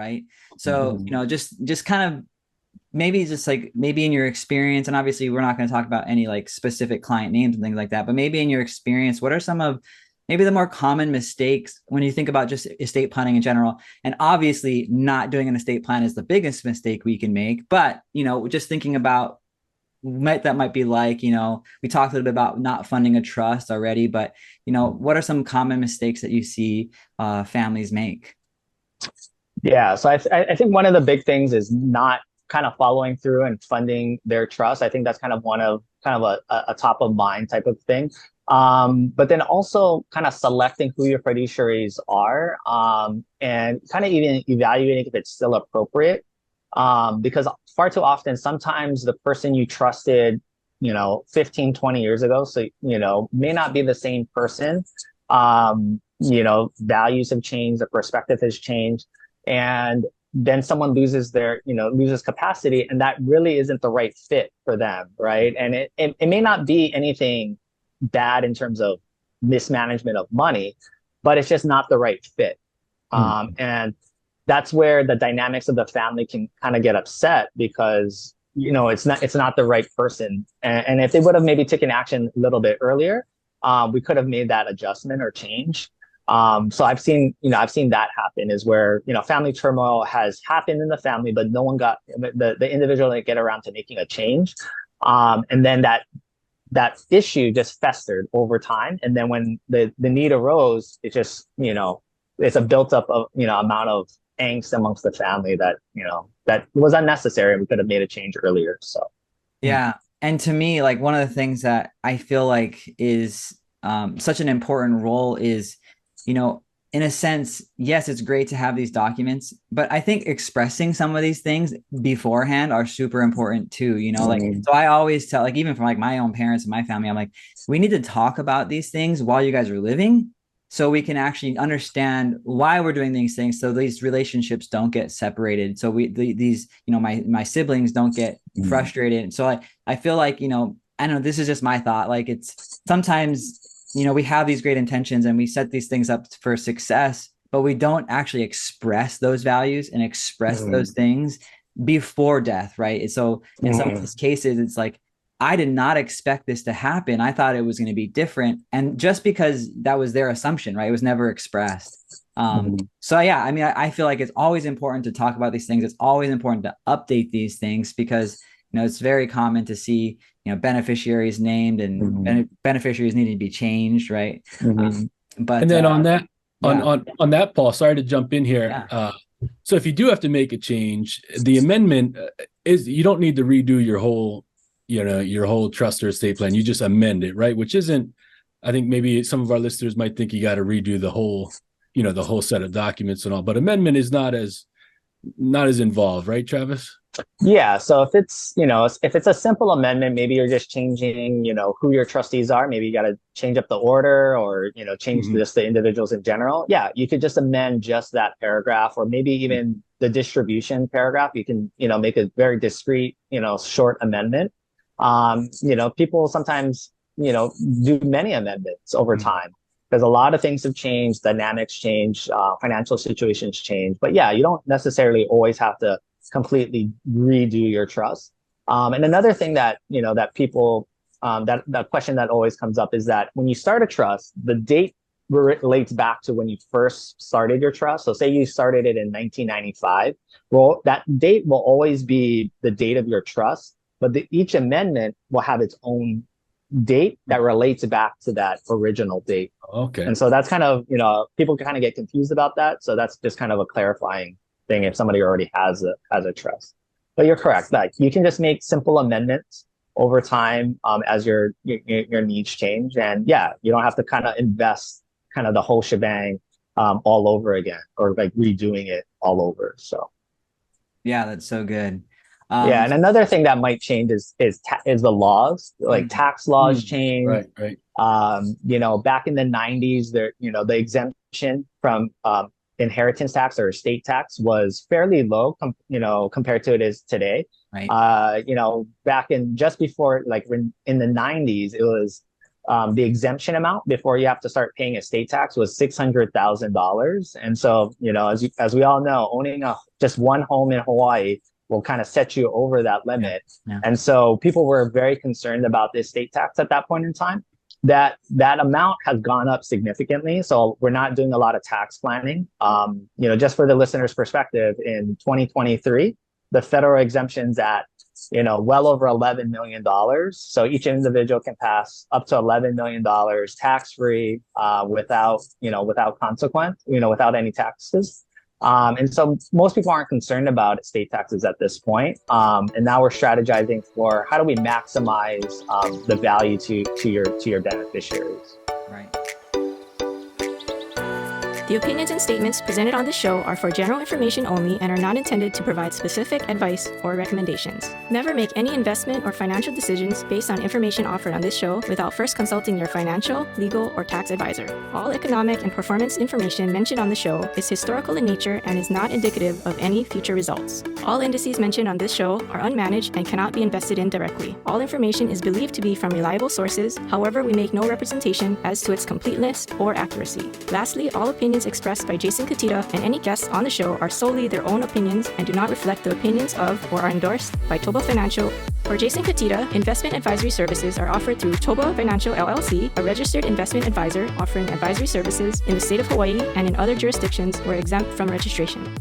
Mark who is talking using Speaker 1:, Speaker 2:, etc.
Speaker 1: right? So, just kind of maybe just like maybe in your experience, and obviously we're not going to talk about any like specific client names and things like that, but maybe in your experience, what are some of maybe the more common mistakes when you think about just estate planning in general? And obviously not doing an estate plan is the biggest mistake we can make, but just thinking about that might be like, we talked a little bit about not funding a trust already, but what are some common mistakes that you see families make?
Speaker 2: Yeah, so I think one of the big things is not kind of following through and funding their trust. I think that's kind of one of kind of a top of mind type of thing. But then also kind of selecting who your fiduciaries are, and kind of even evaluating if it's still appropriate. Because far too often, sometimes the person you trusted, 15, 20 years ago, so, may not be the same person. Values have changed, the perspective has changed. And then someone loses loses capacity, and that really isn't the right fit for them, right? And it may not be anything bad in terms of mismanagement of money, but it's just not the right fit. And that's where the dynamics of the family can kind of get upset because it's not the right person. And if they would have maybe taken action a little bit earlier, we could have made that adjustment or change. So I've seen that happen is where, family turmoil has happened in the family, but no one got the individual didn't get around to making a change. And then that issue just festered over time. And then when the need arose, it just, it's a built up of, amount of angst amongst the family that, that was unnecessary. And we could have made a change earlier. So.
Speaker 1: Yeah. And to me, like one of the things that I feel like is such an important role is, in a sense, yes, it's great to have these documents, but I think expressing some of these things beforehand are super important too, like, so I always tell, like, even from like my own parents and my family, I'm like, we need to talk about these things while you guys are living so we can actually understand why we're doing these things. So these relationships don't get separated. So these, my siblings don't get frustrated. So I feel like, I don't know, this is just my thought. Like it's sometimes, we have these great intentions and we set these things up for success, but we don't actually express those values and express those things before death, right? So in some of these cases, it's like, I did not expect this to happen. I thought it was going to be different. And just because that was their assumption, right? It was never expressed. So yeah, I mean, I feel like it's always important to talk about these things. It's always important to update these things because, it's very common to see, beneficiaries named and beneficiaries need to be changed, right?
Speaker 3: But and then on that, Paul, sorry to jump in here.
Speaker 1: Yeah.
Speaker 3: So if you do have to make a change, the amendment is you don't need to redo your whole trust or estate plan. You just amend it, right? Which isn't, I think maybe some of our listeners might think you got to redo the whole set of documents and all, but amendment is not as involved, right, Travis?
Speaker 2: Yeah. So if it's a simple amendment, maybe you're just changing, who your trustees are. Maybe you got to change up the order or, change just the individuals in general. Yeah. You could just amend just that paragraph or maybe even the distribution paragraph. You can, make a very discreet, short amendment. People sometimes, do many amendments over time because a lot of things have changed, dynamics change, financial situations change. But yeah, you don't necessarily always have to completely redo your trust. And another thing that, that people, that question that always comes up is that when you start a trust, the date relates back to when you first started your trust. So say you started it in 1995. Well, that date will always be the date of your trust, but each amendment will have its own date that relates back to that original date.
Speaker 3: Okay.
Speaker 2: And so that's kind of, people kind of get confused about that. So that's just kind of a clarifying thing if somebody already has a trust. But you're correct. Like you can just make simple amendments over time as your needs change. And yeah, you don't have to kind of invest kind of the whole shebang all over again or like redoing it all over. So
Speaker 1: yeah, that's so good.
Speaker 2: Yeah, and another thing that might change is the laws, like tax laws change.
Speaker 3: Right.
Speaker 2: Back in the 90s, the exemption from inheritance tax or estate tax was fairly low, compared to it is today.
Speaker 1: Right.
Speaker 2: Back in just before, like in the 90s, it was the exemption amount before you have to start paying estate tax was $600,000. And so, as we all know, owning just one home in Hawaii will kind of set you over that limit.
Speaker 1: Yeah.
Speaker 2: And so people were very concerned about the estate tax at that point in time. That amount has gone up significantly. So we're not doing a lot of tax planning. Just for the listener's perspective, in 2023, the federal exemption's at well over $11 million. So each individual can pass up to $11 million tax-free, without consequence, without any taxes. And so most people aren't concerned about estate taxes at this point. And now we're strategizing for how do we maximize the value to your beneficiaries.
Speaker 1: Right.
Speaker 4: The opinions and statements presented on this show are for general information only and are not intended to provide specific advice or recommendations. Never make any investment or financial decisions based on information offered on this show without first consulting your financial, legal, or tax advisor. All economic and performance information mentioned on the show is historical in nature and is not indicative of any future results. All indices mentioned on this show are unmanaged and cannot be invested in directly. All information is believed to be from reliable sources. However, we make no representation as to its completeness or accuracy. Lastly, all opinions expressed by Jason Cutitta and any guests on the show are solely their own opinions and do not reflect the opinions of or are endorsed by ToBA Financial. For Jason Cutitta, investment advisory services are offered through ToBA Financial LLC, a registered investment advisor offering advisory services in the state of Hawaii and in other jurisdictions where exempt from registration.